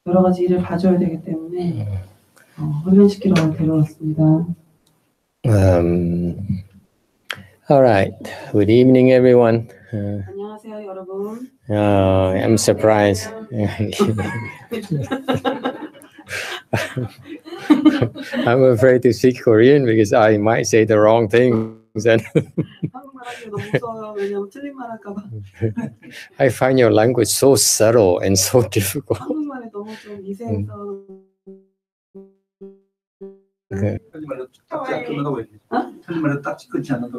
여러 가지 일을 봐줘야 되기 때문에 훈련시키러 데려왔습니다. All right. Good evening, everyone. 안녕하세요, 여러분. I'm surprised. I'm afraid to speak Korean because I might say the wrong things. And I find your language so subtle and so difficult.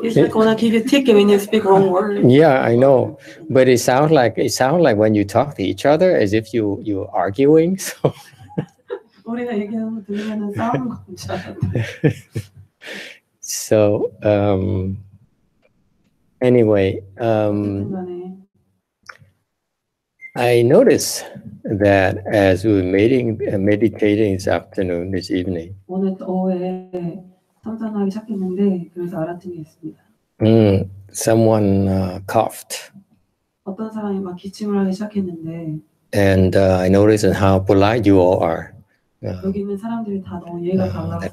He's not gonna give you a ticket when you speak wrong words. Yeah, I know, but it sounds like when you talk to each other as if you're arguing. So. So anyway, I noticed that as we were meditating this afternoon, this evening, someone coughed. And I noticed how polite you all are. That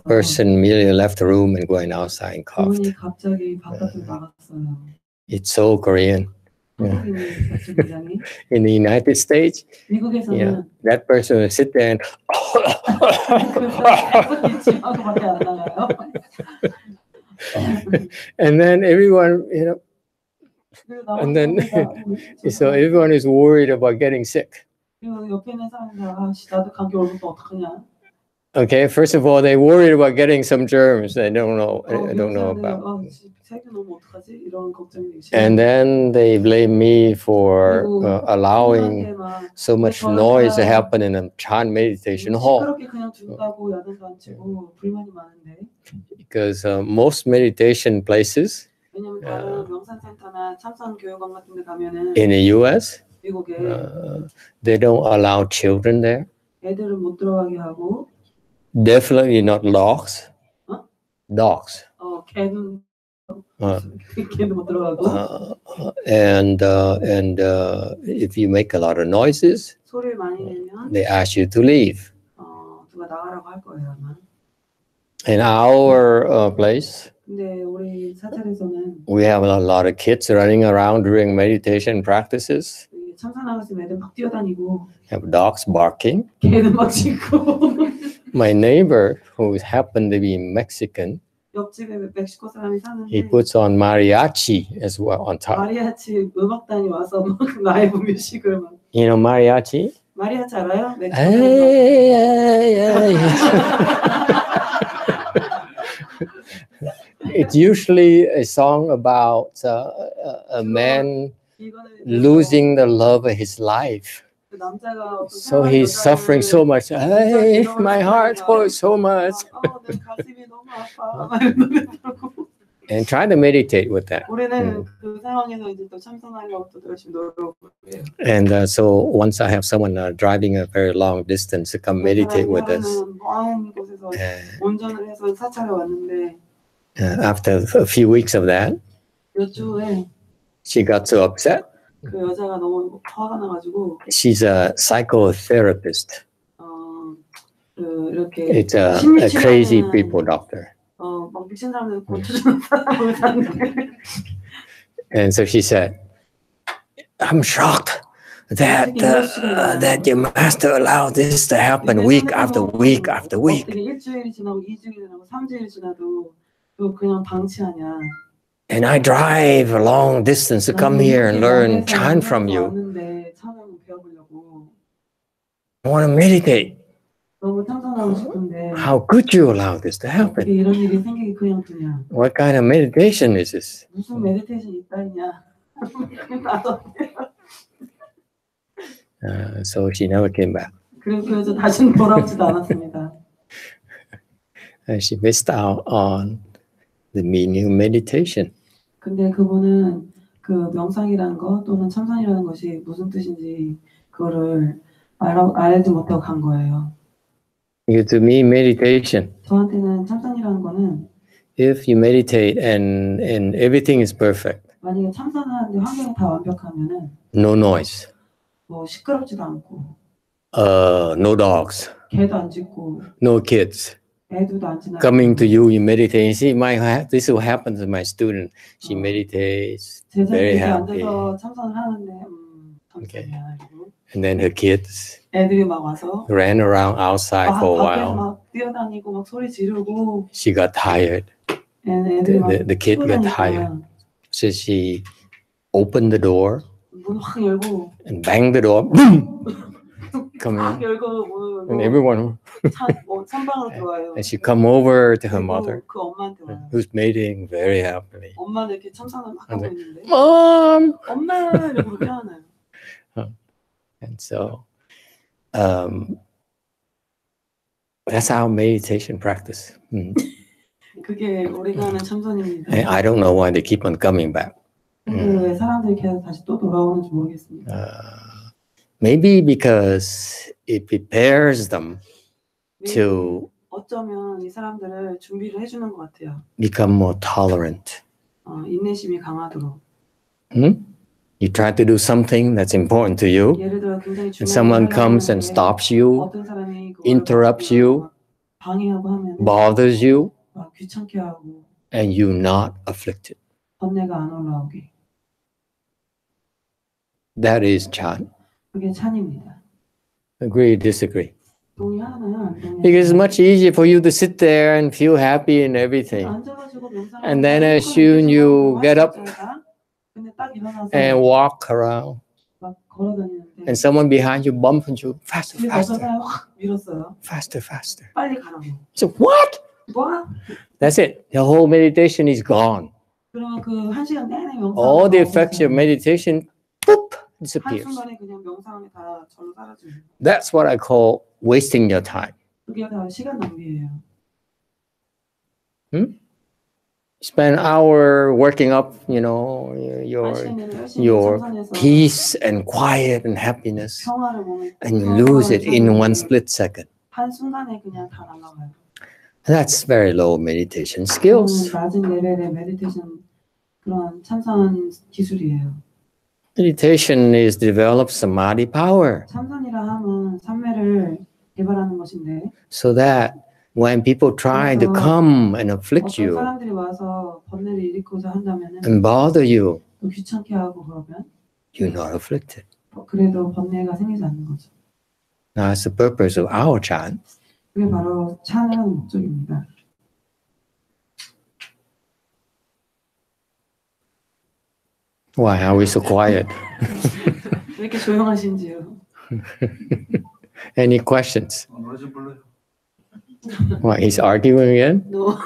person immediately left the room and going outside and coughed. It's so Korean. In the United States, that person will sit there and then everyone, and then so everyone is worried about getting sick. Okay, first of all, they worried about getting some germs they don't know about. And then they blame me for allowing so much noise to happen in a Chan meditation hall. Because most meditation places in the US, they don't allow children there. Definitely not dogs. Dogs. And if you make a lot of noises, they ask you to leave. In our place, we have a lot of kids running around during meditation practices. Have dogs barking. My neighbor, who happened to be Mexican, he puts on mariachi as well on top. You know mariachi? It's usually a song about a man losing the love of his life. So he's suffering so much. Hey, my heart hurts so much. And try to meditate with that. And so once I have someone driving a very long distance to come meditate with us, after a few weeks of that, she got so upset. She's a psychotherapist. It's a crazy people doctor. And so she said, I'm shocked that that your master allowed this to happen week after week after week. And I drive a long distance to come here and learn Chan from you. I want to meditate. How could you allow this to happen? What kind of meditation is this? So she never came back. She missed out on the meaning of meditation. 근데 그분은 그 명상이라는 거 또는 참선이라는 것이 무슨 뜻인지 그거를 알지 못하고 간 거예요. To me, meditation. 저한테는 참선이라는 거는 if you meditate and everything is perfect. 만약에 참선하는데 환경이 다 완벽하면은 no noise. 뭐 시끄럽지도 않고. no dogs, 개도 안 짖고 no kids 애들도 안 지나가고 coming to you in meditation. See, this will happen to my student. She meditates very 제자들이 happy. 앉아서 참선을 하는데 Okay. 감사해요. 그리고 And then her kids 애들이 막 와서 ran around outside 막 for a 밖에서 while. 막 뛰어다니고 막 소리 지르고 She got tired. 애들이 막 The kid got tired. 피곤하니까 So she opened the door 문 확 열고 and banged the door. Boom! Come 확 in. 열고 문을 And 열고 everyone, 선방으로 들어와요. and she come over to her 그리고 mother, 그 엄마한테 와요. who's meditating very happily. 엄마는 이렇게 참선을 막 하고 있는데 Mom! 엄마 이러고 깨어나요. And so that's our meditation practice. 그게 우리가 하는 참선입니다. And I don't know why they keep on coming back. 근데 왜 사람들이 계속 다시 또 돌아오는지 모르겠습니다. Maybe because it prepares them to 어쩌면 이 사람들을 준비를 해주는 것 같아요. become more tolerant. 인내심이 강하도록. You try to do something that's important to you, 예를 들어 굉장히 and someone comes and stops you, 어떤 사람이 interrupts you, 방해하고 하면 bothers you, 막 귀찮게 하고 and you're not afflicted. 번뇌가 안 올라오게. That is chan. 그게 찬입니다. Agree, disagree? 동의하나요? 안 동의하나요? Because it's much easier for you to sit there and feel happy and everything. 앉아가지고 명상을 And then as 하고 soon you get up 근데 딱 일어나서 and walk around, 막 걸어다니는데 and someone behind you bumps into you, faster, 뒤에 faster, 여자가 확 밀었어요. faster, faster. 빨리 가라고. So what? 뭐? That's it. The whole meditation is gone. 그러면 그 한 시간 내내 명상. All the effects of meditation, boop, 한 disappears. 순간에 그냥 명상이 다 절로 사라지는. That's what I call wasting your time. 그게 다 시간 낭비예요. Spend an hour working up, you know, your peace and quiet and happiness, 평화를 몸에 and you lose it in one split second. 한 순간에 그냥 다 날아가요. That's very low meditation skills. 낮은 레벨의 메디테이션 그런 참선 기술이에요. Meditation is develop samadhi power, 참선이라 하면 삼매를 개발하는 것인데 so that when people try to come and afflict 어떤 you 사람들이 와서 번뇌를 일으키고자 한다면은 and bother you, 또 귀찮게 하고 그러면 you're not afflicted. 그래도 번뇌가 생기지 않는 거죠. Now, that's the purpose of our chant. 그게 바로 찬을 하는 목적입니다. Why are we so quiet? 왜 이렇게 조용하신지요? Any questions? What, he's arguing again? No,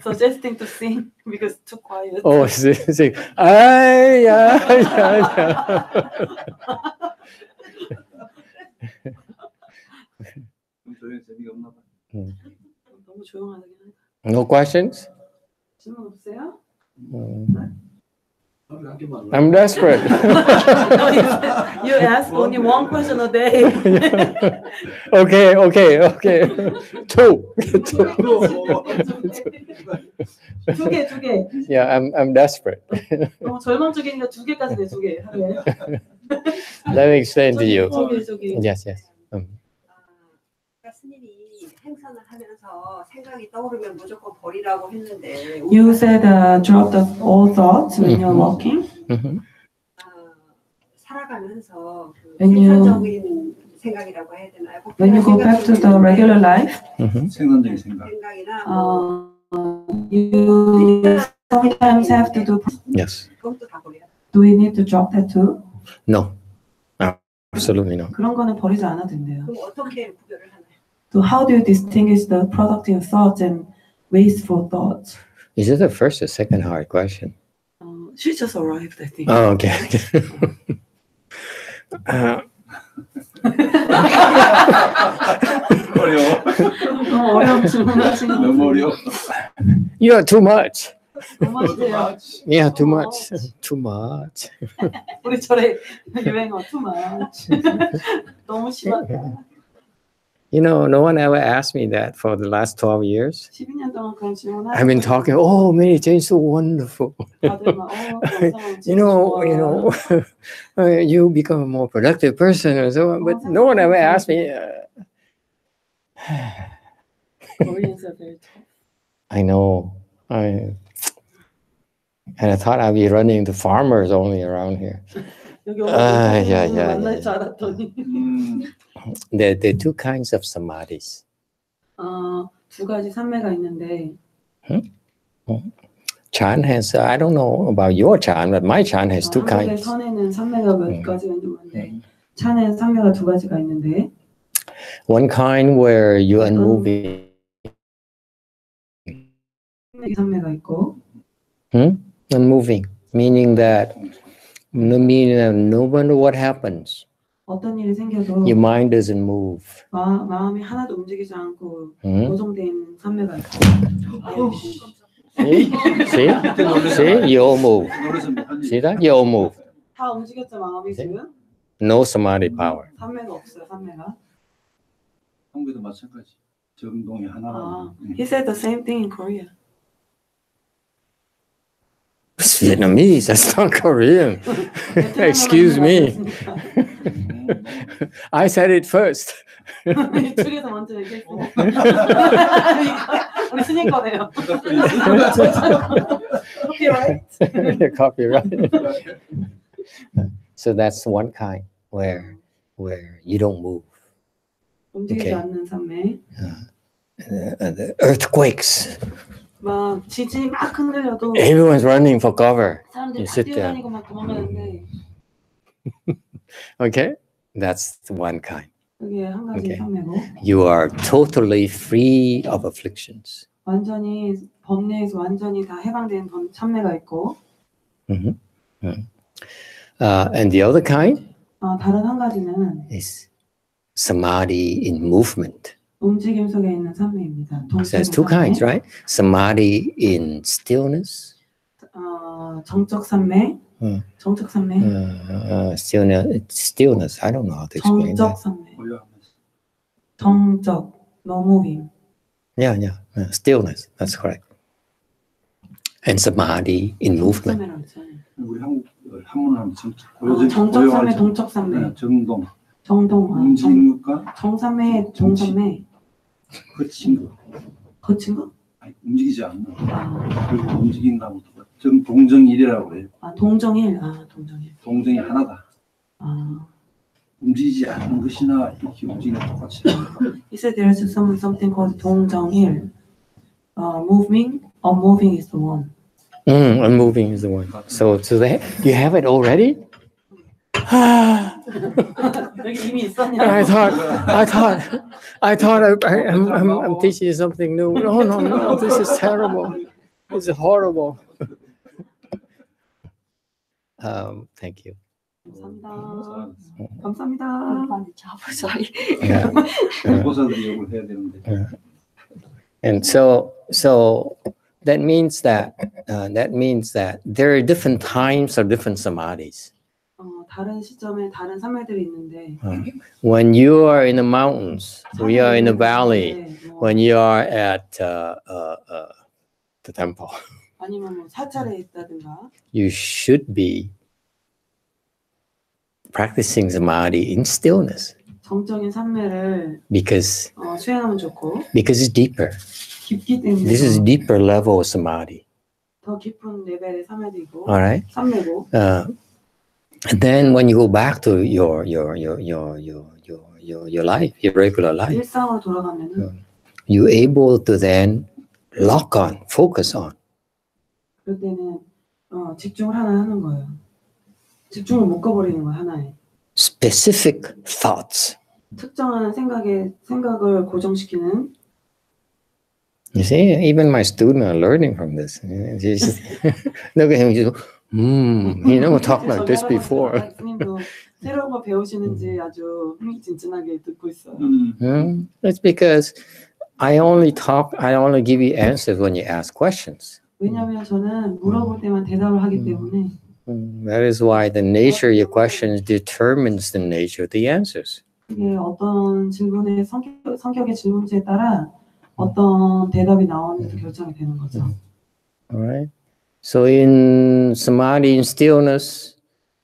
suggesting to sing because too quiet. Oh, sing. Ay, ay, ay, ay. 너무 조용하긴 하다. No questions? 질문 없어요? I'm desperate. You ask only one question a day. Okay. Two. 두 개. Yeah, I'm desperate. 너무 절망적이니까 두 개까지 내 두 개 하루에. Let me explain to you. 저기. Yes. 스님이 행선을 하면서 생각이 떠오르면 무조건 버리라고 했는데 You said drop all thoughts when you're walking. 살아가면서 그 When you- 생산적인 생각이라고 해야 되나요? When you go back to the regular life, 생산적인 생각. 생각이나 you sometimes have to do. Yes. 그것도 다 버려야 돼. Do we need to drop that too? No. Absolutely no. 그런 거는 버리지 않아도 된대요. 그럼 어떻게 구별을 하나요? So how do you distinguish the productive thoughts and wasteful thoughts? Is it the first or second hard question? She just arrived, I think. Oh, okay. 어려워. 너무 어려운 질문하시는 너무 어려워. You're too much. 너무 하시대요. Yeah, too much. Too much. 우리 절에 유행어 too much. 너무 심하다. You know, no one ever asked me that for the last 12 years. 12년 동안 그런 질문을 I've been talking, oh, meditation is so wonderful. 다들 막 명상은 You 진짜 know, 좋아. you become a more productive person and so on. But no one ever asked me. Koreans are very tough. I know. And I thought I'd be running the farmers only around here. 여기 오면 yeah. 만날 줄 알았더니 There are two kinds of samadhis. 두 가지 산매가 있는데 Chan has, I don't know about your Chan, but my Chan has two 한국의 kinds. 선에는 산매가 몇 가지가 있는데 찬에는 산매가 두 가지가 있는데 One kind where you're unmoving. 산매가 있고 Unmoving, meaning that no matter what happens, 어떤 일이 생겨도 your mind doesn't move. 마음이 하나도 움직이지 않고 고정되어 있는 산매가 있고 See, you all move. See that? You all move. 다 움직였죠 마음이 지금 No samadhi power. 산매가 없어요 산매가. 한국에도 마찬가지. 정동이 하나라고. He said the same thing in Korea. It's Vietnamese, that's not Korean. Excuse me. I said it first. 이쪽에서 먼저 얘기했어요. 우리 스님 거네요. Copyright. Copyright. So that's one kind where you don't move. 움직이지 않는 산매. The earthquakes. 막 지진이 막 흔들려도 Everyone's running for cover. 사람들이 You 다 sit there. 뛰어다니고 막 도망가는데 Okay, that's one kind. 그게 한 가지 Okay. 산매고 You are totally free of afflictions. 완전히 번뇌에서 완전히 다 해방된 산매가 있고 And the other kind 다른 한 가지는 is samadhi in movement. 움직임 속에 있는 산매입니다. So there's two kinds, right? Samadhi in stillness. 정적 산매, 정적 산매, Stillness. I don't know how to explain 정적 that. 산매, 정적, no moving. Yeah. Stillness. That's correct. And samadhi in movement. 산매라고 했잖아요. 우리 한문하면 정적 산매, 동적 산매, 정동. 정동, 움직이는 것과 정산매, 동산매, 거친 거. 거친 거? 아니, 움직이지 않는 거. 그리고 움직인다고 동정일이라고 해요. 동정일, 동정일. 동정이 하나다. 움직이지 않는 것이나 이렇게 움직이는 것 똑같이. He said there is something called 동정일. Unmoving is the one. Unmoving is the one. So that you have it already? 여기 이미 있었냐? I thought I'm teaching you something new. No. This is terrible. This is horrible. Thank you. 감사합니다. 보살들이 욕을 해야 되는데. And so that means that there are different times or different samadhis. 다른 시점에 다른 산매들이 있는데 When you are in the mountains, when you are in the valley, when you are at the temple, 아니면 뭐 사찰에 있다든가 you should be practicing samadhi in stillness 정적인 산매를 because 수행하면 좋고 it's deeper. 깊기 때문에 This is a deeper level of samadhi. 더 깊은 레벨의 산매도 있고 All right. 산매고 And then when you go back to your life, your regular life, 일상으로 돌아가면은 you're able to then lock on, focus on. 그럴 때는 집중을 하는 거예요. 집중을 못 꺼버리는 거예요 하나에. Specific thoughts. 특정한 생각을 고정시키는. You see, even my students are learning from this. Look at him. He never talked like this before. 스님도 새로운 거 배우시는지 아주 흥미진진하게 듣고 있어요. That's because I only give you answers when you ask questions. 왜냐하면 저는 물어볼 때만 대답을 하기 때문에. That is why the nature of your questions determines the nature of the answers. 이게 어떤 질문의 성격의 질문지에 따라 어떤 대답이 나오는지 결정이 되는 거죠. All right. So in samadhi, in stillness,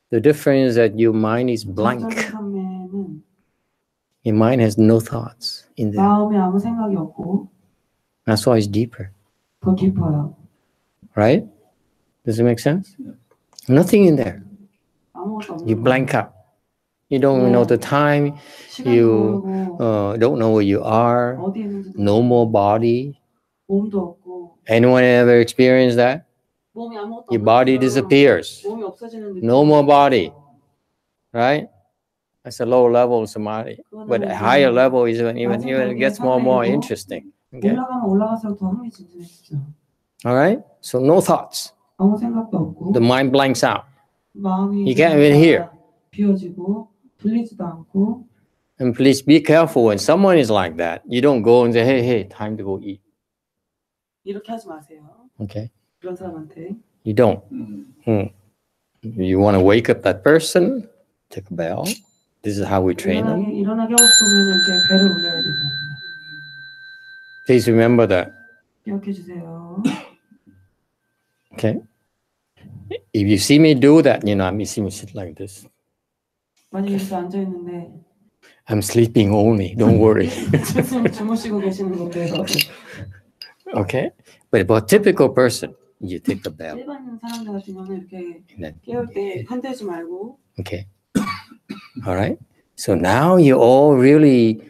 the difference is that your mind is blank. 정적인 삶에는 Your mind has no thoughts in there. 마음에 아무 생각이 없고 That's why it's deeper. 더 깊어요. Right? Does it make sense? Nothing in there. 아무것도 없는 You blank out. You don't even know the time. You don't know where you are. 어디에 있는지도 No more body. 몸도 없고 Anyone ever experienced that? 몸이 아무것도 Your body disappears. 몸이 없어지는 느낌. No more body. Right? That's a low level of samadhi. But a higher level is even it gets more and more interesting. Okay? 올라가면 올라갈수록 더 흥미진진해지죠. All right? So no thoughts. 아무 생각도 없고 The mind blanks out. 마음이 You can't even hear. 비워지고 들리지도 않고. And please be careful when someone is like that. You don't go and say, hey, time to go eat. 이렇게 하지 마세요. Okay? 그런 사람한테. You don't. You want to wake up that person, take a bell. This is how we train them. 일어나게 하고 싶으면 이렇게 배를 울려야 됩니다. Please remember that. 기억해 주세요. Okay? If you see me do that, you know, you see me sit like this. 만약에 이렇게 앉아 있는데 I'm sleeping only. Don't worry. 주무시고 계시는 건데요. Okay? But for a typical person, you take the bell. 일반 사람들 같은 경우는 이렇게 And then, 깨울 때 흔들지 말고. okay? All right? So now you all really,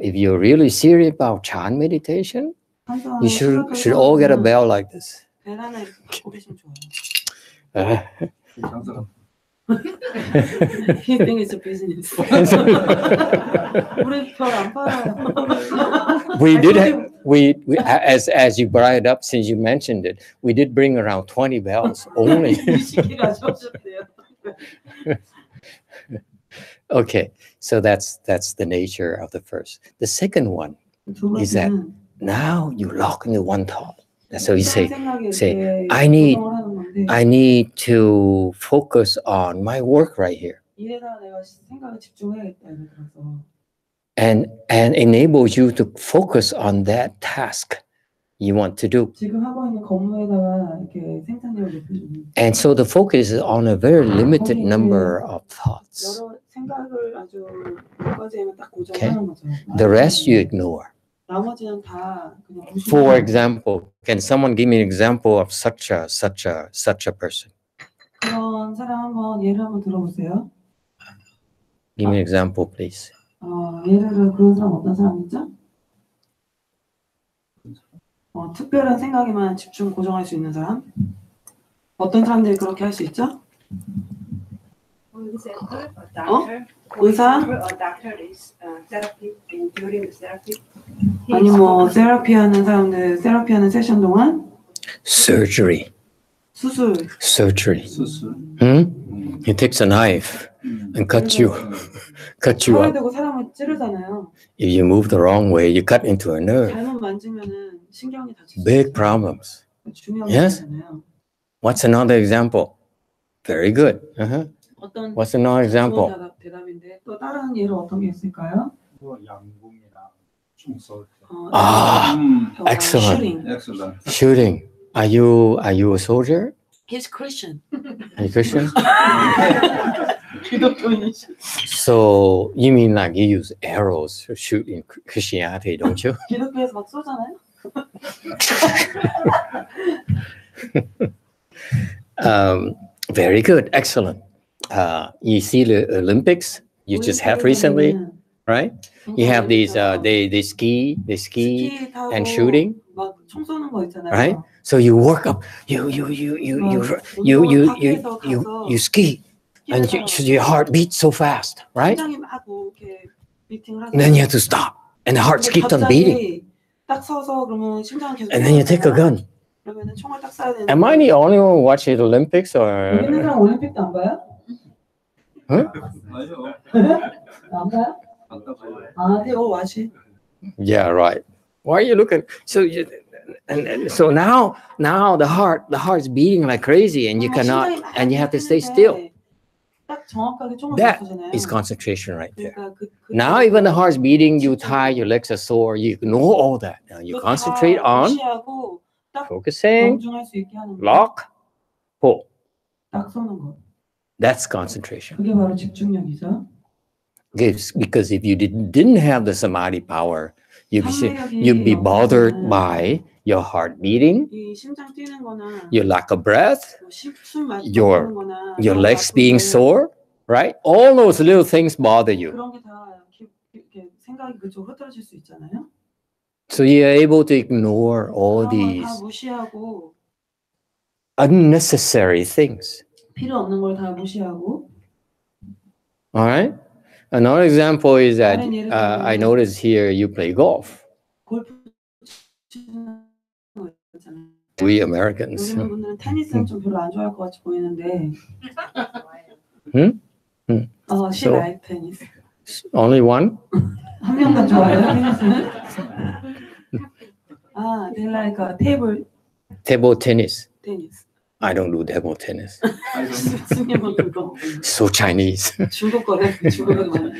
if you're really serious about Chan meditation, you should all get a bell like this. 벨 하나 이렇게 갖고 계시면 좋아요. 장사가 He thinks it's a business. 우리 별 안 팔아요. As you brought it up, since you mentioned it, we did bring around 20 bells only. 이 시기가 좋으셨대요. Okay, so that's the nature of the first. The second one is that now you lock into one thought. So you say, I need to focus on my work right here. And enables you to focus on that task you want to do. And so the focus is on a very limited number of thoughts. Okay? The rest you ignore. For example, can someone give me an example of such a person? 그런 사람 한번 예를 한번 들어보세요. Give me an example, please. 예를 들어 그런 사람 어떤 사람이죠? 특별한 생각에만 집중 고정할 수 있는 사람? 어떤 사람들이 그렇게 할 수 있죠? 의사? 아니 뭐 세라피하는 사람들 세라피하는 세션 동안 Surgery. 수술. Surgery. He takes a knife and cuts you up. 대고 사람을 찌르잖아요. If you move the wrong way, you cut into a nerve. 잘못 만지면은 신경이 다치죠. Big problems. Yes. What's another example? Very good. 어떤 What's another example? 대답인데 또 다른 예로 어떤 게 있을까요? 양궁이나 총쏠. Excellent. Excellent. Shooting. Are you a soldier? He's Christian. Are you Christian? 기독교인이죠. So you mean like you use arrows to shoot in Christianity, don't you? 기독교에서 막 쏘잖아요. Very good. Excellent. You see the Olympics you just had recently, right? You have these they ski and shooting, 막 총 쏘는 거 있잖아요. right? So you work up, you ski, and your heart beats so fast, right? 심장이 막 이렇게 비팅을 하잖아요. And then you have to stop, and the heart keeps on beating. 딱 서서 그러면 심장이 계속. And then you take a gun. 그러면은 총을 딱 쏴야 되는. Am I the only one watching the Olympics, or? 여기 있는 사람 올림픽도 안 봐요? 맞아요. 안 봐요? they all watch it. Yeah, right. Why are you looking? So so now the heart is beating like crazy, and you cannot, and you have to stay still. 딱 정확하게 총을 That 쏘잖아요. is concentration right there. 그러니까 Now even the heart's beating, you tired, your legs are sore, you ignore all that. Now you concentrate on 무시하고 딱 focusing, 명중할 수 있게 하는 거. lock, pull. 딱 쏘는 거. That's concentration. 그게 바로 집중력이죠. Because if you didn't have the samadhi power, you'd be bothered by your heart beating, 이 심장 뛰는 거나 your lack of breath, 숨 많이 your 막히는 거나 legs being sore, right? All those little things bother you. 그런 게 다 이렇게 생각이 그쪽으로 흐트러질 수 있잖아요. So you're able to ignore all these 다 무시하고 unnecessary things. 필요 없는 걸 다 무시하고. All right. Another example is that I noticed here you play golf. 골프 치는 거 있잖아요. We Americans. 요즘 분들은 테니스는 좀 별로 안 좋아할 것 같이 보이는데. She like tennis. Only one? 한 명만 좋아해요 테니스는? They like Table tennis. tennis. I don't do table tennis. 승님은 그거. So Chinese. 중국 거래. 중국어 많이.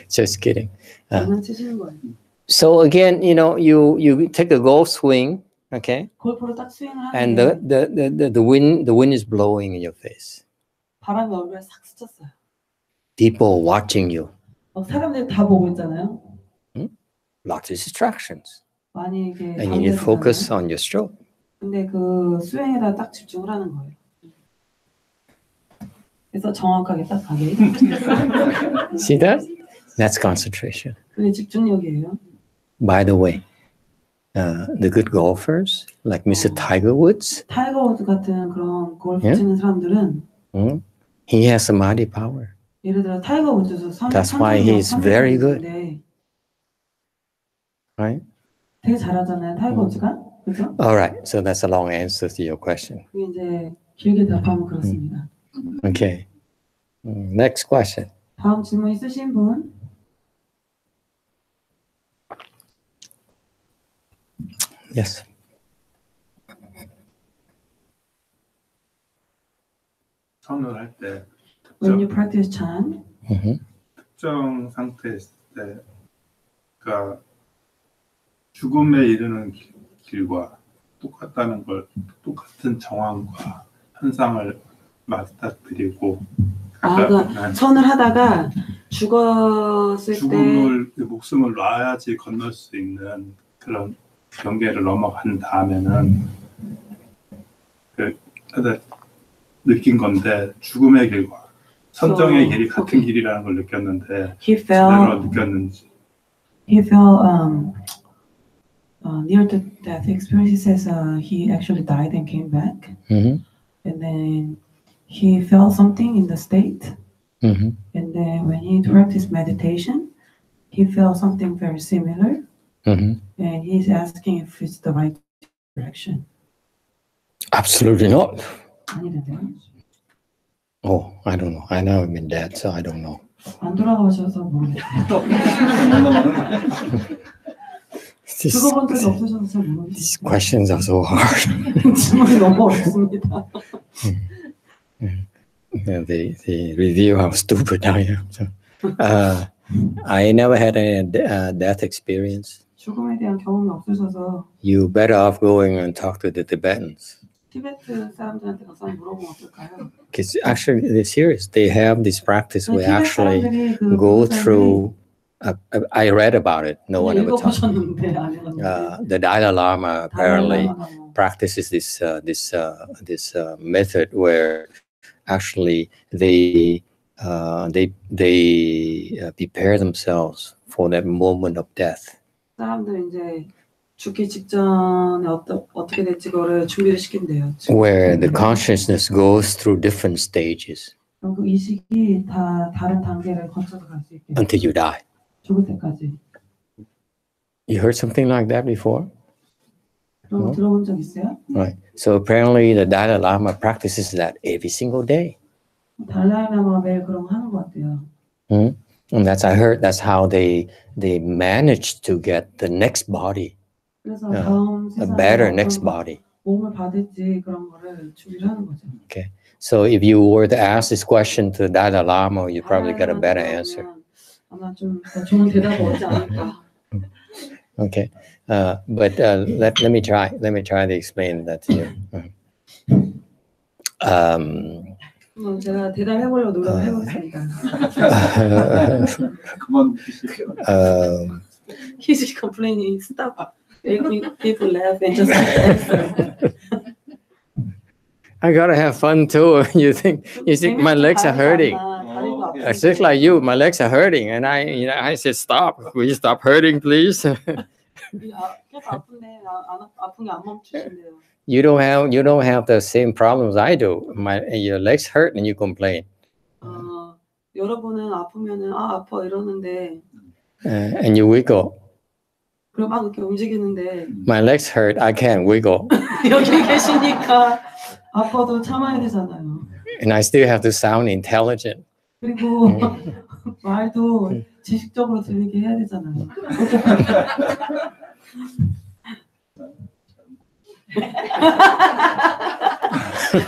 Just kidding. 장난치시는 거예요. So again, you take a golf swing, okay? 골프로 딱 스윙을 And 하는데 the wind is blowing in your face. 바람이 얼굴에 싹 스쳤어요. People watching you. 사람들이 다 보고 있잖아요. Lots of distractions. 많이 이렇게 And you need to focus 방해되잖아요. on your stroke. 근데 그 스윙에다 딱 집중을 하는 거예요. 그래서 정확하게 딱 가게. See that? That's concentration. 그게 집중력이에요. By the way, the good golfers, like Mr. Tiger Woods, 타이거 우드 같은 그런 골프 예? 치는 사람들은 he has samadhi power. 예를 들어 타이거 우드도 That's why he's very good. Right? 되게 잘하잖아요, 타이거 우드가. 그죠? All right. So that's a long answer to your question. 그게 이제 길게 답하면 그렇습니다. Okay. Next question. 다음 질문 있으신 분? Yes. 선을 할 때 When you practice Chan, 특정 상태에 있을 때, 그러니까 죽음에 이르는 길과 똑같다는 걸, 똑같은 정황과 현상을 맞닥뜨리고, 그러니까 선을 하다가 죽었을 때 죽음을 목숨을 놔야지 건널 수 있는 그런 경계를 넘어간 다음에는 느낀 건데 죽음의 길과 선정의 길이 같은 길이라는 걸 느꼈는데 제대로 느꼈는지. He felt near to death experience. He says he actually died and came back, and then he felt something in the state, and then when he practiced meditation, he felt something very similar, and he's asking if it's the right direction. Absolutely not. 아니래요. Oh, I don't know. I never been dead, so I don't know. 안 돌아가셔서 모르겠어요. 죽어본 적이 없으셔서 잘 모르겠어요. These questions are so hard. 질문이 너무 어렵습니다. They reveal how stupid I am. So, I never had a death experience. 죽음에 대한 경험이 없으셔서 You better off going and talk to the Tibetans. 티베트 사람들한테 가서 물어보면 어떨까요? Because actually, they're serious. They have this practice where actually go through. I read about it. No one ever talked. The Dalai Lama apparently practices this method where actually they prepare themselves for that moment of death. 사람들 이제 죽기 직전에 어떻게 될지 그거를 준비를 시킨대요. Where the consciousness goes through different stages. 그 의식이 다 다른 단계를 거쳐서 갈 수 있게. Until you die. 죽을 때까지. You heard something like that before? 그런 거 들어본 적 있어요? Right. So apparently the Dalai Lama practices that every single day. 달라이 라마가 매일 그런 거 하는 것 같아요. And I heard that's how they managed to get the next body, 그래서 다음 a better next body. 몸을 받을지 그런 거를 준비를 하는 거죠. Okay. So if you were to ask this question to Dalai Lama, you probably get a better answer. 아마 좀 더 좋은 대답이 오지 않을까. Okay, but let me try to explain that to you. 제가 대답해보려고 노력해보겠습니다. He's complaining. Stop. Making people laugh and just answer. I gotta have fun too. You think my legs are hurting? It's just like you. My legs are hurting, and I said, "Stop! Will you stop hurting, please?" You don't have the same problems I do. Your legs hurt and you complain. 여러분은 아프면은 아파 이러는데. And you wiggle. 그럼 막 이렇게 움직이는데. My legs hurt. I can't wiggle. 여기 계시니까 아파도 참아야 되잖아요. And I still have to sound intelligent. 그리고 말도 지식적으로 들리게 해야 되잖아요.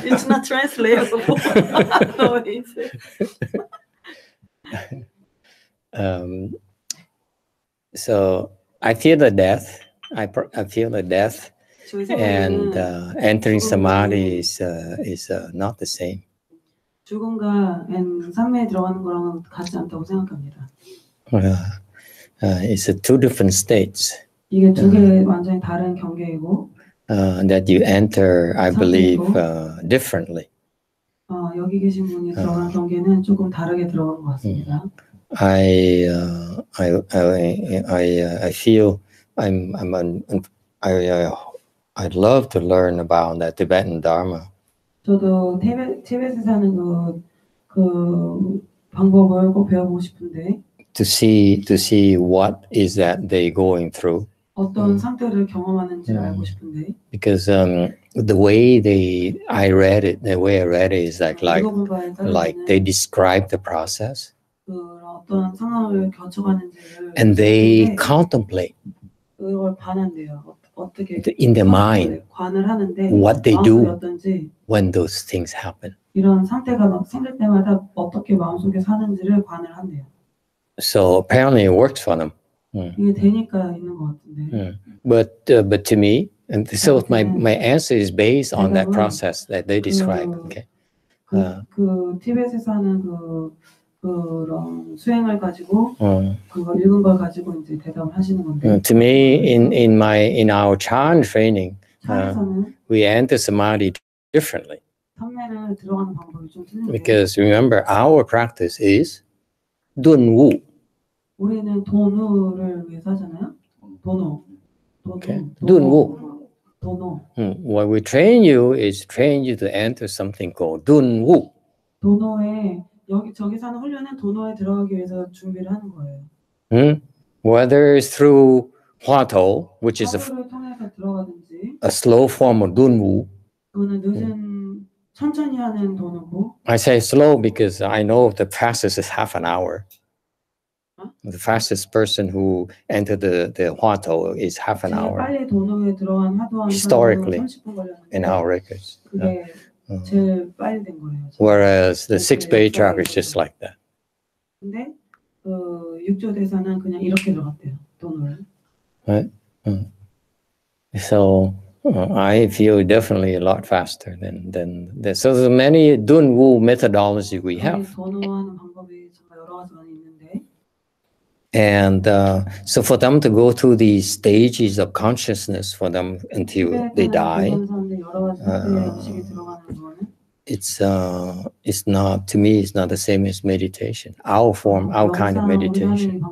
It's not translatable. No, it's... So I feel the death. I feel the death, and entering samadhi is not the same. 죽음과 삼매에 들어가는 거랑은 같지 않다고 생각합니다. It's two different states. 이게 두 개 완전히 다른 경계이고. That you enter, I believe, differently. 여기 계신 분이 들어간 경계는 조금 다르게 들어간 것 같습니다. I feel I'd love to learn about the Tibetan Dharma. 저도 티베트에 사는 그 방법을 꼭 배워보고 싶은데. To see what is that they going through. 어떤 상태를 경험하는지 알고 싶은데. Because the way I read it is like they describe the process. 어떤 상황을 거쳐가는지를. And they contemplate. 그걸 반한대요. 어떻게 in their mind 관을 하는데 what they do 어떤지, when those things happen. 이런 상태가 막 생길 때마다 어떻게 마음속에 사는지를 관을 한대요. So apparently it works for them. 이게 되니까 있는 것 같은데. But to me, and so my answer is based on that process that they describe. Okay. 그 티베트에 사는 그런 수행을 가지고 그거 읽은 걸 가지고 이제 대답을 하시는 건데. To me, in our Chan training, we enter samadhi differently. 삼매를 들어가는 방법이 좀 틀린데. Because remember, our practice is dunwu. 우리는 도누를 위해서 하잖아요. 도노. Okay. dunwu. 도노. What we train you is train you to enter something called dunwu. 도노에 저기 사는 훈련은 도노에 들어가기 위해서 준비를 하는 거예요. Whether it's through 화토, which is a slow form of dunwu. 그거는 늦은 천천히 하는 도노고. I say slow because I know the fastest is half an hour. The fastest person who entered the 화토 is half an hour. 빨리 도노에 들어간 화도한 historically 30분 걸렸는데. In our records. 그게 제일 빨리 된 거예요. Whereas the sixth bay chakra is just like that. 근데 육조 대사는 그냥 이렇게 들어갔대요. 도노를. Right. So I feel definitely a lot faster than that. So there's many dunwu methodology we have. 도노하는 방법이 정말 여러 가지 많이 있는데. And so for them to go through these stages of consciousness for them until they die, it's not, to me, it's not the same as meditation. Our kind of meditation.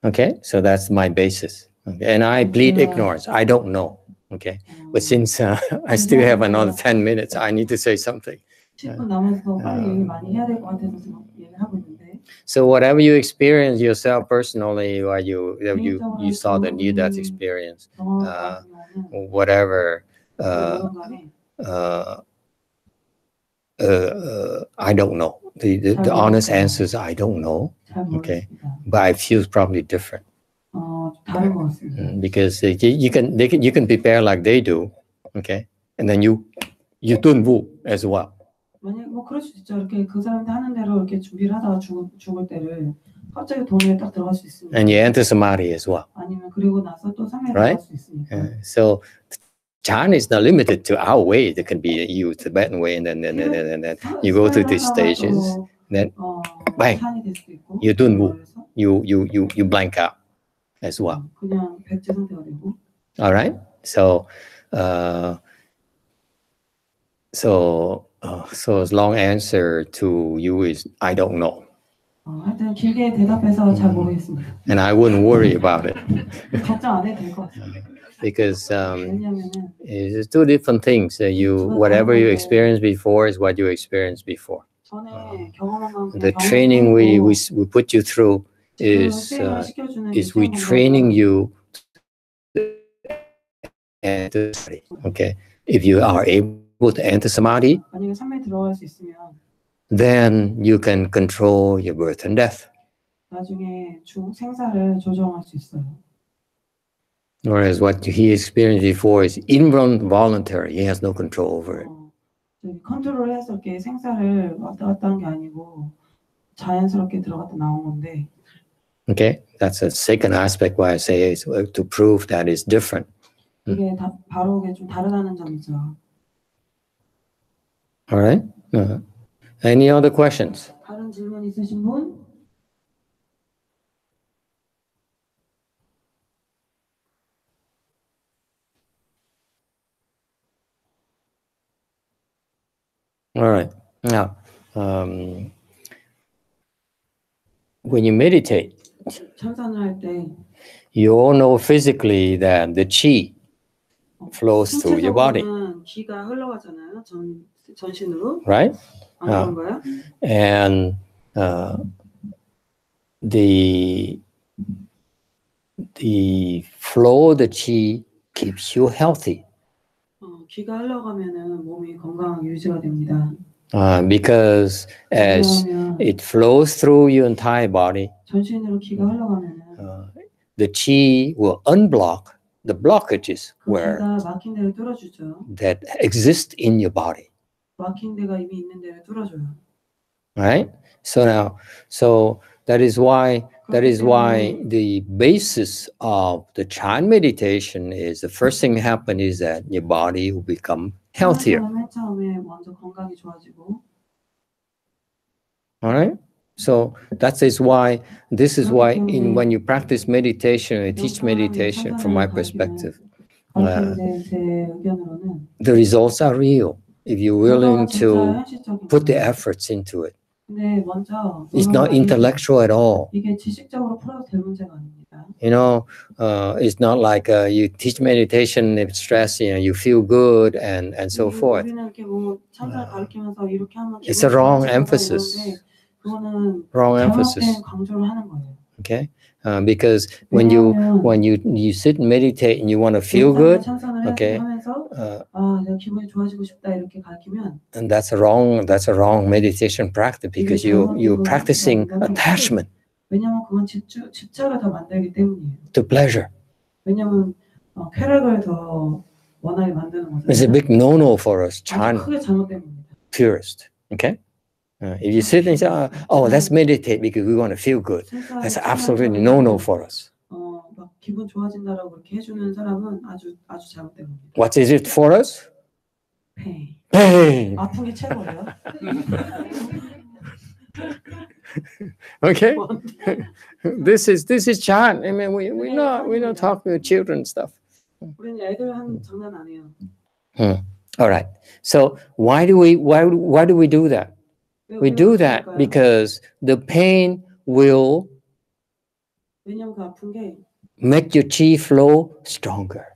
Okay, so that's my basis. Okay? And I plead ignorance. I don't know. Okay, but since I still have another 10 minutes, I need to say something. So whatever you experience yourself personally, or you saw the near-death experience, whatever, I don't know. The honest answer is I don't know. Okay, but I feel probably different. Because you can prepare like they do, okay, and then you you don't move as well. 만약 뭐 그럴 수 있죠. 이렇게 그 사람한테 하는 대로 이렇게 준비를 하다가 죽을 때를 갑자기 돈에 딱 들어갈 수 있으니까. And you enter samadhi as well. 아니면 그리고 나서 또 상에 Right? 들어갈 수 있으니까. So Chan is not limited to our way. It can be used Tibetan way, and then you go through these stages. Then bang, you don't move. You blank out as well. 그냥 백제 상태가 되고. All right. So as long answer to you is I don't know. 하여튼 길게 대답해서 잘 모르겠습니다. And I wouldn't worry about it. 걱정 안 해도 될 것 같아요. Because it's two different things. Whatever you experienced before is what you experienced before. The training we put you through is we training you enter samadhi. Okay, if you are able to enter samadhi, then you can control your birth and death. 나중에 생사를 조정할 수 있어요. Whereas what he experienced before is involuntary. He has no control over it. 컨트롤해서 이렇게 생사를 왔다 갔다 한 게 아니고 자연스럽게 들어갔다 나온 건데. Okay, that's a second aspect why I say is to prove that it's different. 이게 바로 이게 좀 다르다는 점이죠. All right. Any other questions? 다른 질문 있으신 분? All right. Now, when you meditate, 참선을 할 때, you all know physically that the chi flows through your body. 기가 흘러가잖아요. 전신으로. Right? 안 그런가요? And the flow of the chi keeps you healthy. 기가 흘러가면은 몸이 건강하게 유지가 됩니다. Because as it flows through your entire body, 전신으로 기가 흘러가면은 the chi will unblock the blockages where 막힌 데를 뚫어주죠. that exist in your body. 막힌 데가 이미 있는 데를 뚫어줘요. Right? So that is why the basis of the Chan meditation is the first thing to happen is that your body will become healthier. 맨 처음에 먼저 건강이 좋아지고. All right? So this is why when you practice meditation and teach meditation from my perspective, the results are real if you're willing to put the efforts into it. It's not intellectual at all. You know, it's not like you teach meditation, if stress, you feel good and so forth. It's a wrong emphasis. Wrong emphasis. Okay, because when you sit and meditate and you want to feel good, okay, and that's a wrong meditation practice because you're practicing attachment to pleasure. It's a big no-no for us, Chan purist. Okay. If you sit and say, "Oh, let's meditate because we want to feel good," that's absolutely no for us. What is it for us? Pain. Pain. Okay. This is Chan. I mean, we're not talking to children stuff. All right. So why do we do that? We do that because the pain will make your chi flow stronger.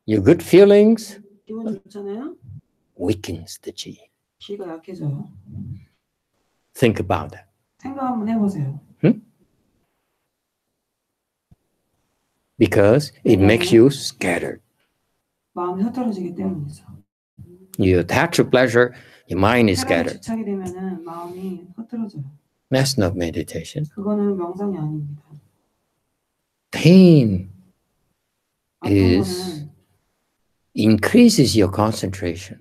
Your good feelings weakens the chi. Think about that. Because it makes you scattered. You attach to pleasure, your mind is scattered. That's not meditation. pain 아픈 is increases your concentration.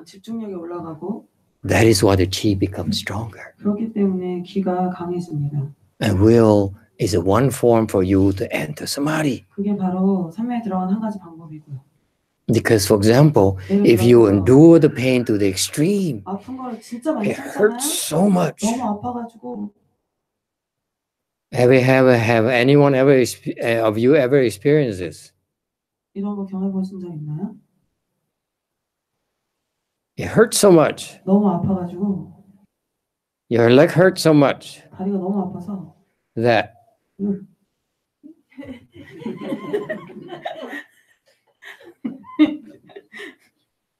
집중력이 올라가고 That is why the chi becomes stronger. 그렇기 때문에 기가 강해집니다. And will is a one form for you to enter samadhi. 그게 바로 삼매에 들어가는 한 가지 방법이고요. Because, for example, if you endure the pain to the extreme, 아픈 걸 진짜 많이 it hurts so much. 너무 아파가지고. Have anyone ever of you ever experienced this? 이런 거 경험해보신 적 있나요? It hurts so much. 너무 아파가지고. Your leg hurts so much 다리가 너무 아파서. that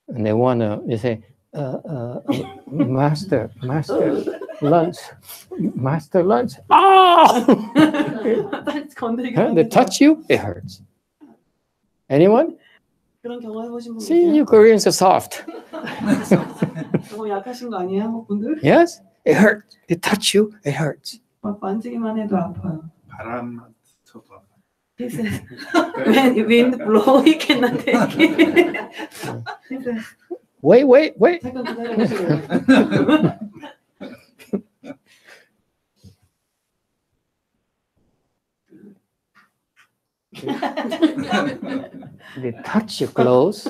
and they say, master lunch. Oh! They touch you, it hurts. Anyone? 그런 경험 해보신 분 See, 계세요? you Koreans are soft. 너무 약하신 거 아니에요, 한국 분들? Yes, it hurts. They touch you, it hurts. 막 만지기만 해도 아파요. 바람만 쳐도 아파요. He says, when wind blow, he cannot take it. He says, Wait. 잠깐 기다려보세요. They touch your clothes,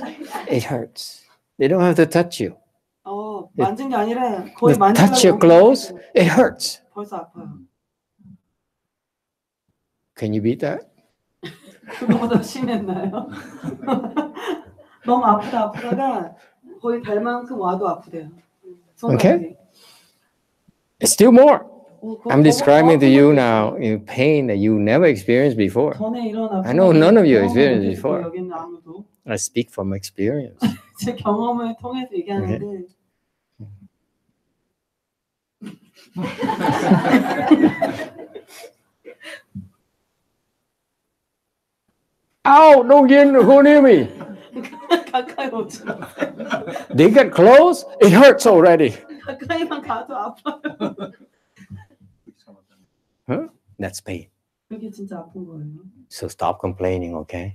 it hurts. They don't have to touch you. 만진 게 아니라 거의 They touch your clothes, it hurts. 벌써 아파요. Can you beat that? 그거보다 심했나요? 너무 아프다가 거의 달만큼 와도 아프대요. Okay. Still more. I'm describing to you now pain that you never experienced before. I know none of you experienced before. 여기는 아무도. I speak from experience. 제 경험을 통해서 얘기하는데. Ow! Don't go near me. 가까이 오지 마세요. They get close, it hurts already. 가까이만 가도 아파요. Huh? That's pain. 그게 진짜 아픈 거예요. So stop complaining, okay?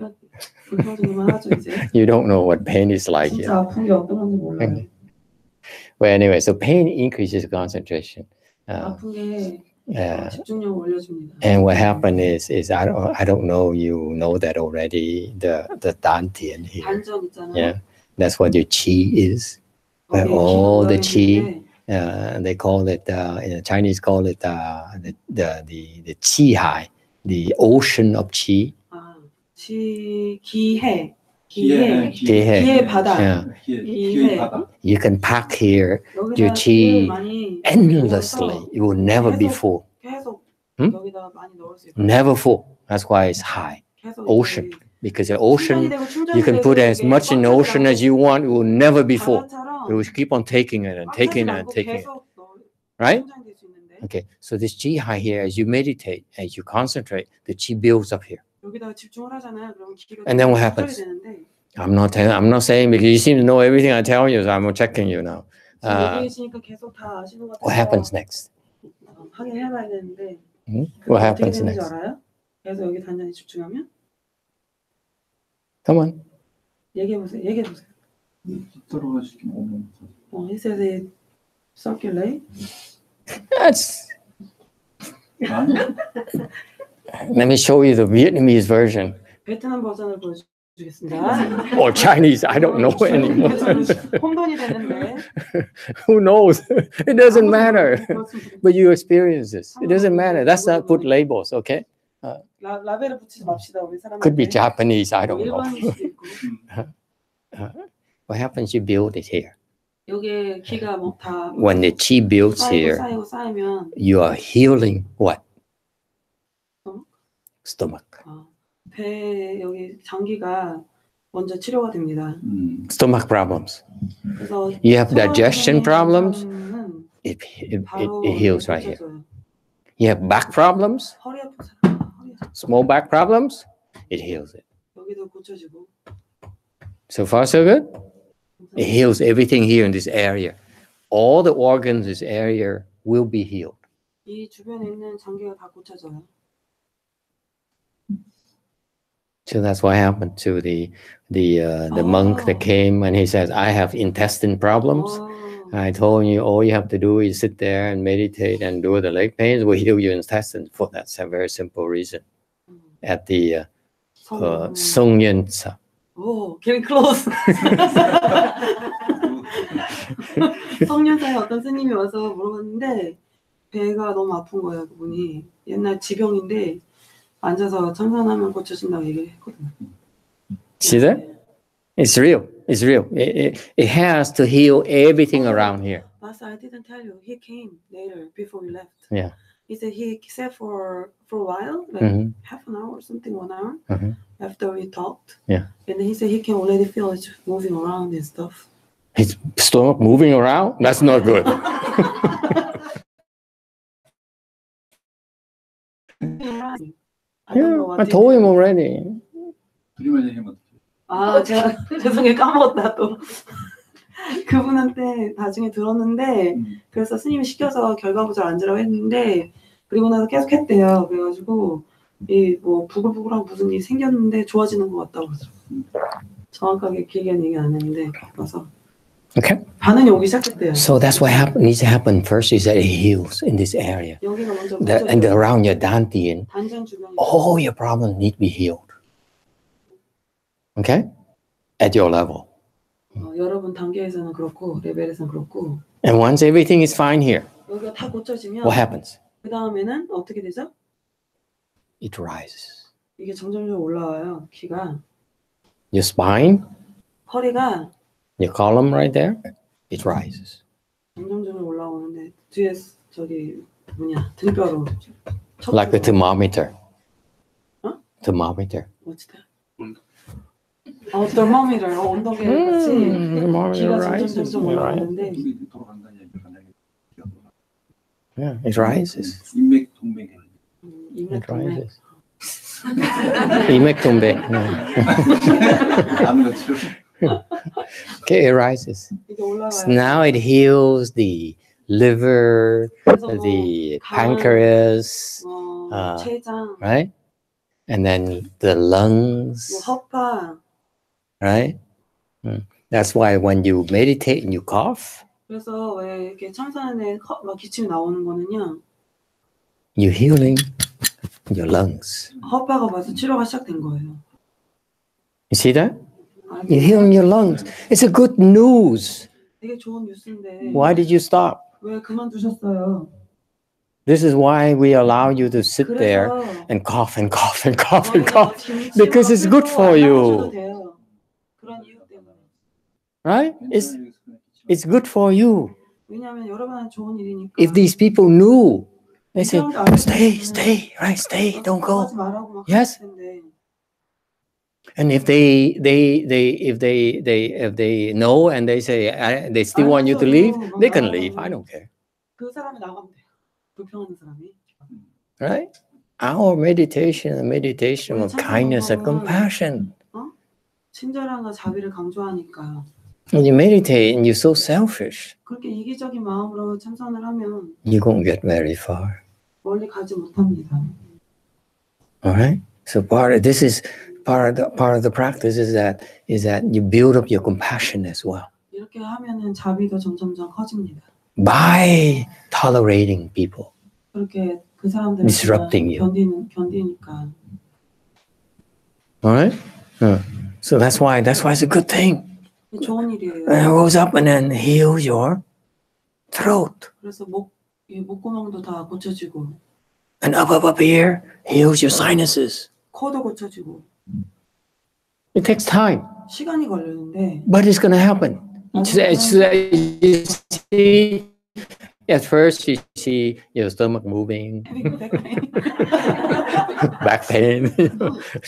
불평하기만 하죠 이제. You don't know what pain is like 진짜 yet. 아픈 게 어떤 건지 몰라요. Well, anyway, so pain increases concentration. 아픈 게 집중력을 올려줍니다. And what happened is I don't know you know that already. The dantian here. 단전 있잖아요. Yeah, that's what your chi is. Where all the chi. They call it in the Chinese call it the chi hai, the ocean of chi. 기해 바다. Yeah. 기해. You can pack here your chi endlessly. It will never be full. 계속 여기다가 많이 넣을 수 있어요. Never full. That's why it's high. Ocean. Because the ocean, you can put as much in the ocean as you want. It will never be full. It will keep on taking it and taking it and taking it. Right? Okay. So this chi high here, as you meditate, as you concentrate, the chi builds up here. And then what happens? I'm not saying because you seem to know everything I tell you, so I'm checking you now. What happens next? What happens next? Come on. 얘기해 보세요. He says it circulate. That's. Let me show you the Vietnamese version. 베트남 버전을 보여주겠습니다. Or Chinese, I don't know anymore. 혼돈이 되는데. Who knows? It doesn't matter. But you experience this. It doesn't matter. Let's not put labels, okay? 라벨을 붙이지 맙시다 우리 사람한테. Could be Japanese, I don't know. 일본일 수도 있고. What happens? You build it here. 여기에 기가 뭐 다. When the chi builds here, 쌓이면 you are healing what? Stomach. 배 여기 장기가 먼저 치료가 됩니다. Stomach problems. 그래서 You have digestion problems. It heals right here. You have back problems. 허리 아픈 사람. Small back problems. It heals it. 여기도 고쳐지고. So far, so good. It heals everything here in this area. All the organs in this area will be healed. 이 주변에 있는 장기가 다 고쳐져요. So that's what happened to the monk that came, and he says, I have intestine problems. I told you all you have to do is sit there and meditate and do the leg pains will heal your intestines. For that's a very simple reason. At the 성년사. Oh, getting close. 성년사에 어떤 스님이 와서 물어봤는데 배가 너무 아픈 거예요. 그분이 옛날 지병인데 앉아서 참선하면 고쳐진다고 얘기를 했거든요. See that? It's real. It's real. It has to heal everything around here. Master, I didn't tell you. He came later before we left. Yeah. He said he sat for a while, like half an hour or something, 1 hour after we talked. Yeah. And then he said he can already feel it moving around and stuff. His stomach moving around? That's not good. Yeah, I told him already. 아, 제가 죄송해요. 까먹었다 또. 그분한테 나중에 들었는데 그래서 스님이 시켜서 결과부절 앉으라고 했는데 그리고 나서 계속 했대요. 그래가지고 이 뭐 부글부글한 무슨 일이 생겼는데 좋아지는 것 같다고 그러죠. 정확하게 길게는 얘기 안 했는데 그래서 Okay. 반응이 오기 시작했대요. So that's what needs to happen first is that it heals in this area. 여기가 먼저 And around your dantian, 단전 주변에 all your problems need to be healed. Okay? At your level. 여러분 단계에서는 그렇고 레벨에서는 그렇고. And once everything is fine here, 여기가 다 고쳐지면 what happens? 그 다음에는 어떻게 되죠? It rises. 이게 점점점 올라와요. 키가. Your spine, 허리가 your column right there, it rises. 점점점 올라오는데 뒤에 저기 뭐냐 등뼈로. Like a thermometer. 어? Thermometer. What's that? thermometer. 온도계 같이 키가 점점 올라오는데. Yeah, it rises. It rises. 이맥동맥. Okay, it rises. So now it heals the liver, the pancreas, right? And then the lungs, right? That's why when you meditate and you cough, 그래서 왜 이렇게 참선에 막 기침이 나오는 거는요. you're healing your lungs. 허파가 와서 치료가 시작된 거예요. You see that? You're healing your lungs. It's a good news. 되게 좋은 뉴스인데. Why did you stop? 왜 그만두셨어요? This is why we allow you to sit there and cough and cough and cough and cough because it's good for you. Right? It's good for you. If these people knew, they say, stay, right? Stay, don't go. Yes. And if they know and they say they still want you to leave, they can leave. I don't care. Right? Our meditation, a meditation of kindness and compassion. 친절함과 자비를 강조하니까. When you meditate and you're so selfish, 그렇게 이기적인 마음으로 참선을 하면 you won't get very far. 멀리 가지 못합니다. All right. So part of the practice is that you build up your compassion as well. 이렇게 하면은 자비도 점점점 커집니다. By tolerating people, 그렇게 그 사람들을 disrupting you. 견디니까. All right. So that's why it's a good thing. 좋은 일이에요. And it goes up and then heals your throat. 그래서 목구멍도 다 고쳐지고. And up here heals your sinuses. 코도 고쳐지고. It takes time. 시간이 걸리는데. But it's going to happen. At first, you see your stomach moving, back pain.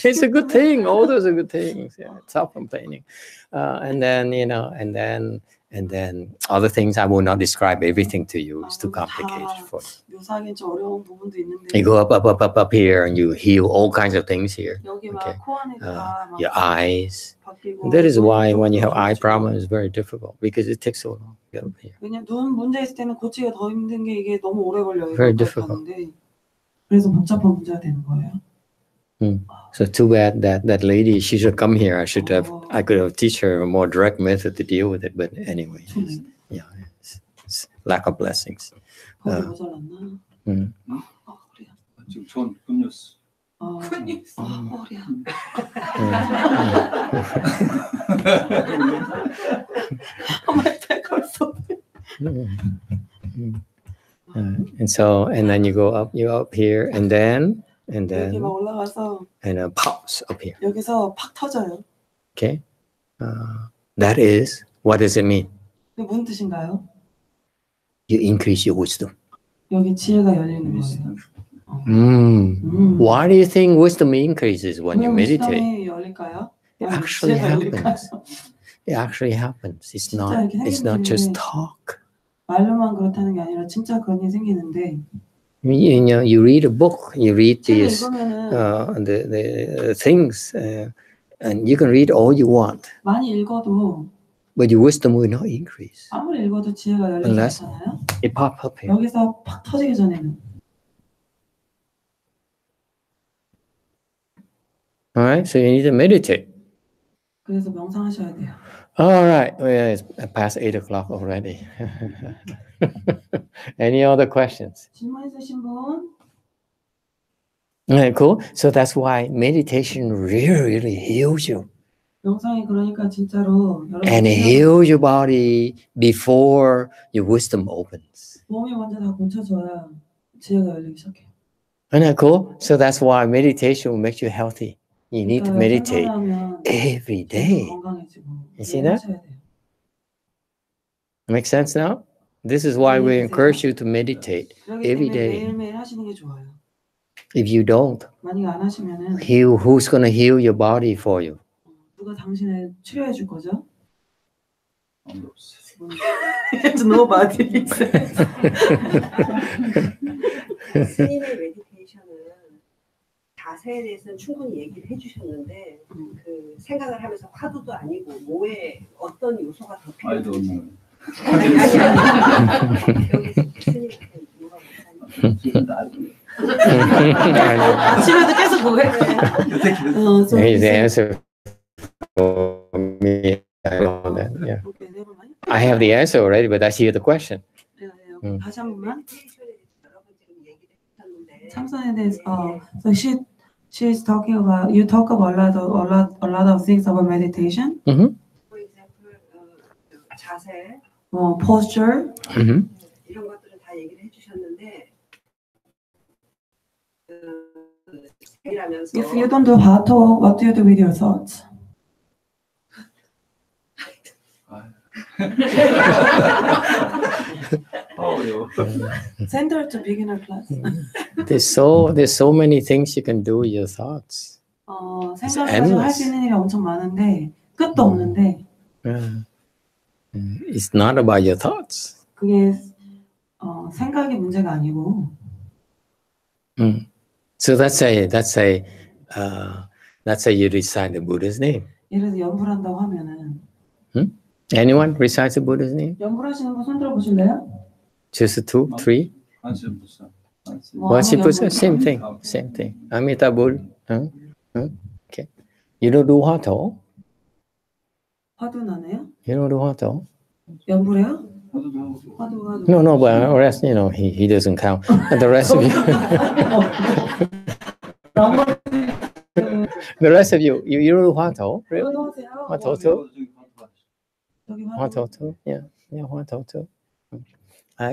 It's a good thing. All those are good things. Yeah, self-complaining, and then other things. I will not describe everything to you. It's too complicated for you. 묘사하기는 좀 어려운 부분도 있는데. You go up here, and you heal all kinds of things here. Okay. Your eyes. That is why when you have eye problems, it's very difficult because it takes so long to get up here. 왜냐면 눈 문제 있을 때는 고치기가 더 힘든 게 이게 너무 오래 걸려요. Very difficult. 그래서 복잡한 문제가 되는 거예요. So too bad that lady, she should come here. I could have teach her a more direct method to deal with it. But anyway, it's lack of blessings. 지금 전 금요스. And then you go up, you're up here, and then and it pops up here. 여기서 팍 터져요. Okay, that is, what does it mean? 무슨 뜻인가요? You increase your wisdom. 여기 지혜가 열리는 거예요. Why do you think wisdom increases when you meditate? 열릴까요? It actually happens. It actually happens. It's not just talk. 말로만 그렇다는 게 아니라 진짜 그런 일이 생기는데. You know, you read a book, you read these the things, and you can read all you want. 많이 읽어도. But your wisdom will not increase. 아무리 읽어도 지혜가 열리지 않잖아요. It pops up here. 여기서 팍 터지기 전에는. All right, so you need to meditate. 그래서 명상하셔야 돼요. All right, well, it's past 8 o'clock already. Any other questions? 질문 있으신 분? Okay, cool. So that's why meditation really heals you. 명상이 그러니까 진짜로 And heals your body before your wisdom opens. 몸이 먼저 다 고쳐져야 지혜가 열리기 시작해요. Isn't that cool? So that's why meditation will make you healthy. You need to meditate every day. You see that? Make sense now? This is why we encourage you to meditate every day. If you don't, who's going to heal your body for you? 누가 당신을 치료해 줄 거죠? Nobody. 스님의 메디테이션은 자세에 대해서는 충분히 얘기를 해주셨는데 그 생각을 하면서 화두도 아니고 뭐에 어떤 요소가 더 필요한지. 아니. 여기 스님한테 물어보세요. 아침에도 계속 그거 해. Here's the answer for me. Yeah. I have the answer already, but I see the question. 다시 한 번만. 참선에 대해서, so she's talking about, you talk about a lot of things about meditation. For example, 자세, posture. 이런 것들은 다 얘기를 해주셨는데. If you don't do hatha, what do you do with your thoughts? Center to beginner class. There's so many things you can do with your thoughts. 생각해서 할 수 있는 일이 엄청 많은데 끝도 없는데. It's not about your thoughts. 그게 생각이 문제가 아니고. So let's say you recite the Buddha's name. 예를 들어 연불 한다고 하면은. Anyone recites the Buddha's name? 연불하시는 분 손 들어 보실래요? Just 2, 3. Same thing. Amitabha. Okay. You don't do hatha? 화두는 안 해요? You don't do hatha? 연불해요? 화두. No, but the rest, he doesn't count. And the rest of you. The rest of you don't do hatha? Really? Hatha too? Hatha too? Yeah, hatha too.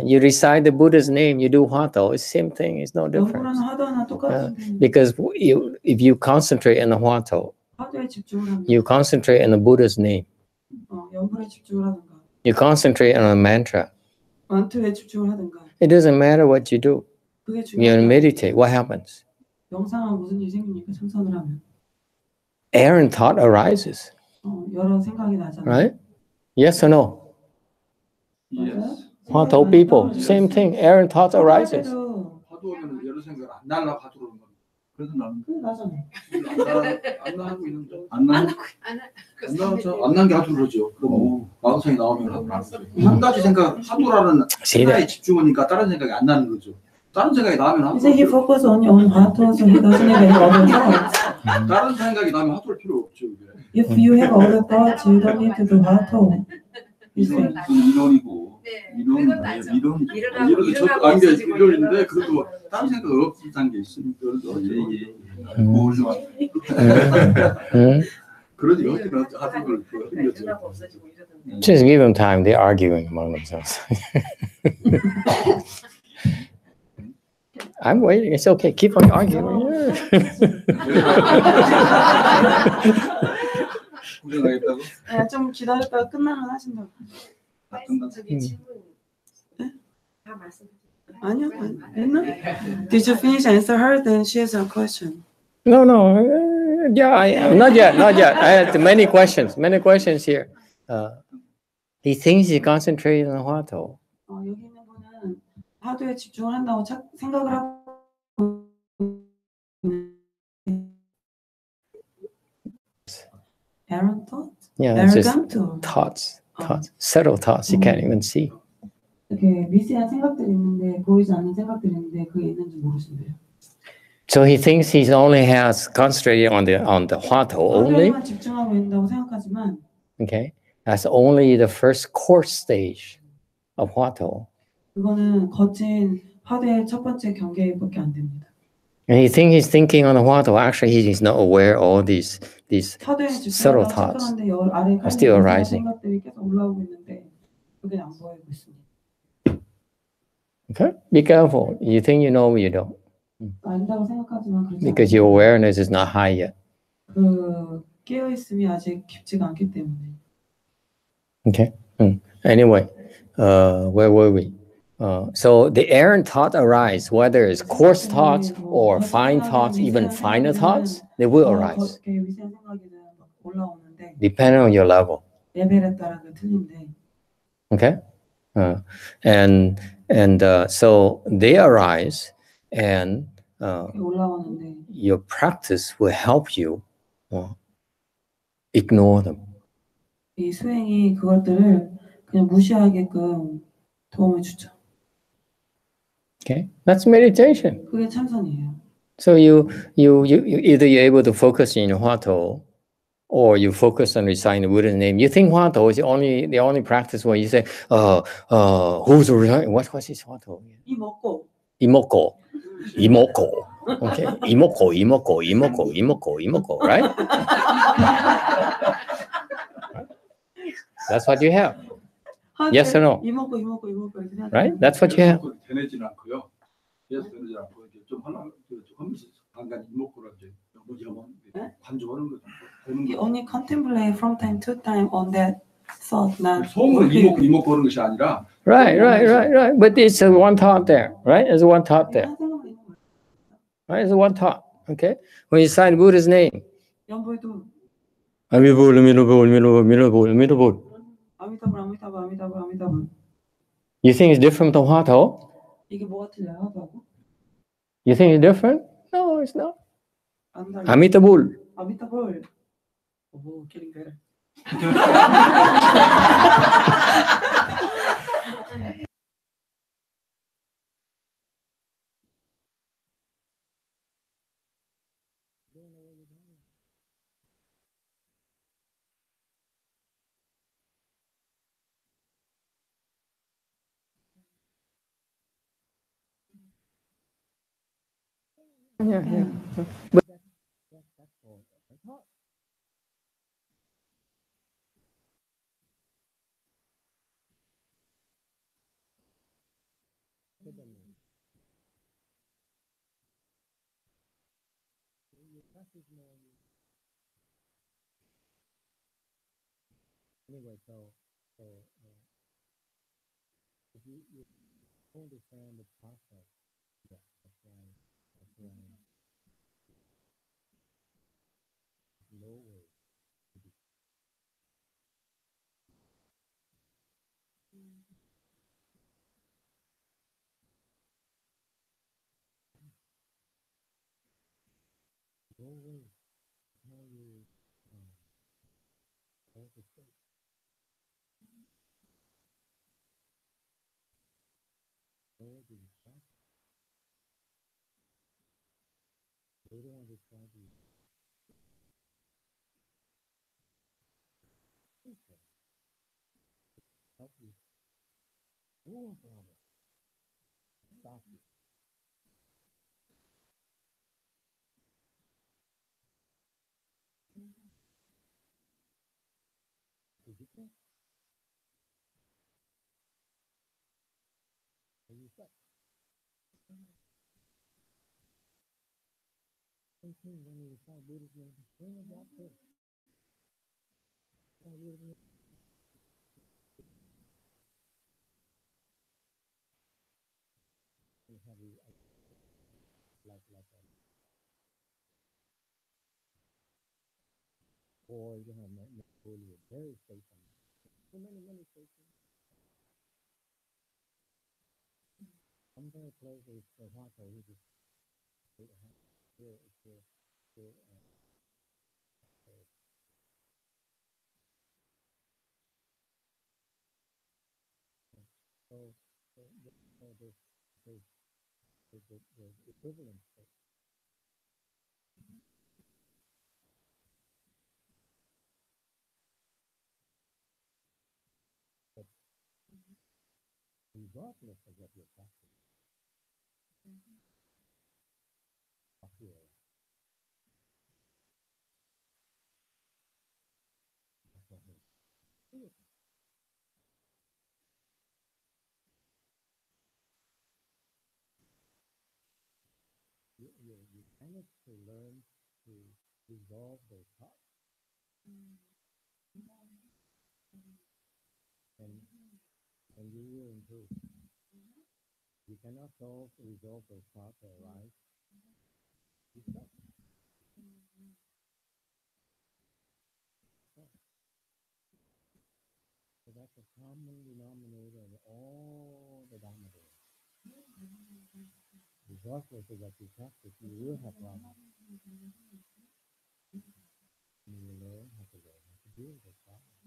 You recite the Buddha's name, you do hatha, it's the same thing, it's no difference. Because if you concentrate on the hatha, you concentrate on the Buddha's name. You concentrate on a mantra. It doesn't matter what you do. You meditate, what happens? Errant thought arises. Right? Yes or no? Yes. Hatha people, same thing. Errant thought arises. 안 게 하도 그러죠. 그럼 마음속에 나오면 한 가지 생각 하도라는 하나에 집중하니까 다른 생각이 안 나는 거죠. 다른 생각이 나면 he focus on one hatha, so he doesn't have any other thoughts. 다른 생각이 나면 화두를 필요 없죠. If you have other thoughts, you don't need to do hatha. 이론이고 미론은 아니죠. 이론인데 그래도 다른 생각 없는 게 있으니까 그러니 여기는 화두를 Just give them time. They're arguing among themselves. I'm waiting. It's okay. Keep on arguing. 구경하겠다고? 네, 좀 기다렸다가 끝나면 하신다고. 저기 질문 다 말씀. 아니요, 했나? Did you finish answer her? Then she has a question. No. Yeah, not yet. I had many questions here. He thinks he's concentrating on 화도. 여기 있는 분은 화두에 집중을 한다고 생각을 하고. Errant thoughts? Yeah, it's just Arrogant or? thoughts, subtle thoughts you can't even see. 이렇게 미세한 생각들이 있는데 보이지 않는 생각들이 있는데 그게 있는지 모르신대요. So he thinks he only has concentrated on the 화도 only. 화두에만 집중하고 있다고 생각하지만. Okay, that's only the first core stage of 화도. 그거는 거친 화두의 첫 번째 경계밖에 안 됩니다. And he thinks he's thinking on the 화도. Actually, he's not aware of all these subtle thoughts are still arising. 생각들이 계속 올라오고 있는데 그게 안 보이고 있습니다. Okay, be careful. You think you know, you don't. 안다고 생각하지만 그렇지 Because your awareness is not high yet. 그 깨어 있음이 아직 깊지가 않기 때문에. Okay. Anyway, where were we? So the errant thought arise, whether it's coarse thoughts or fine thoughts, even finer thoughts, they will arise. Depending on your level. 레벨에 따라 틀린데. Okay. So they arise, and your practice will help you ignore them. 이 수행이 그것들을 그냥 무시하게끔 도움을 주죠. Okay, that's meditation. 그게 참선이에요. So you either you're able to focus in 화도, or you focus on reciting the Buddha's name. You think 화도 is the only practice where you say, who's reciting? What's his 화도? 이먹고. Okay, 이먹고, right? That's what you have. Yes or no? 이먹고. Right? That's what you have. 되내지는 않고요. 되내지 않고 좀 하면서 간간히 이목구를 이제 관조하는 거죠. You only contemplate from time to time on that thought. Not 소음을 이목구 하는 것이 아니라. Right. But it's one thought there, right? There's one thought there. Right? There's one thought. Okay. When you sign Buddha's name. 연보에도. 아미불. 아미타불. You think it's different from 화도? 이게 뭐가 틀려요, 하고? You think it's different? No, it's not. 아미타불. Oh, getting better. Yeah. But anyway, if you understand the process, that's why lower. They don't understand you. help you. Oh, brother. Stop it. Did you think? Are you stuck? Thinking when you start Buddhism, bring it back to you have like a or you have Napoleon, very station. So many stations. I'm very close with the Haka, which is still so the equivalent state. But regardless of what you're practicing, you manage to learn to resolve those thoughts. And you will improve. You cannot resolve those thoughts that arise. You stop. So that's a common denominator in all the Dhamma. Regardless of what you practice, you will have problems. And you will learn how to deal with those problems.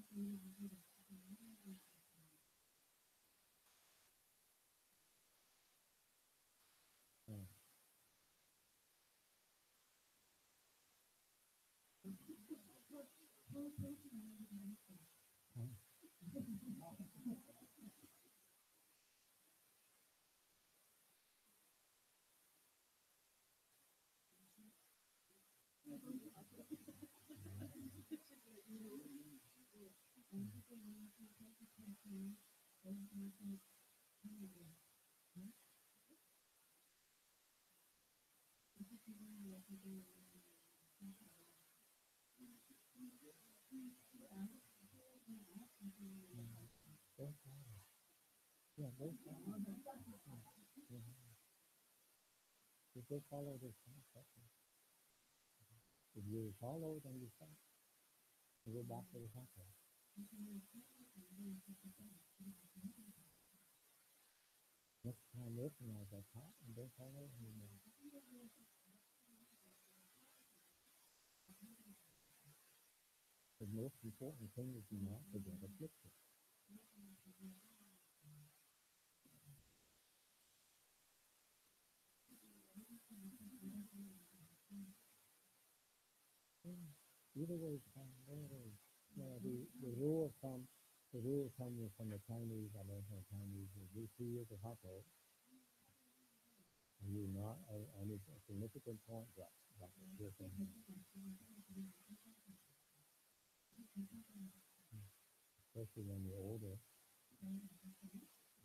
Yeah, both you just follow this concept. If you follow, then you stop. You go back to the concept. Next time recognize that thought and don't follow it anymore. The most important thing is not to get afflicted. Either way is fine. The rule comes from the Chinese. I learned from the Chinese. We see as a couple, and you're not any significant point that you're thinking. Especially when you're older,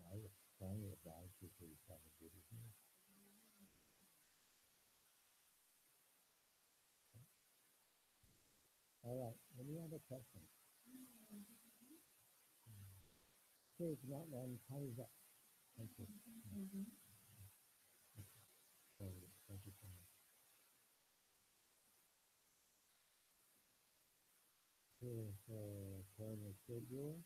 I would strongly advise you to start a Buddhism. All right, any other questions? Okay, if not, then time is up. Thank you. Thank you so much. Here's the current schedule.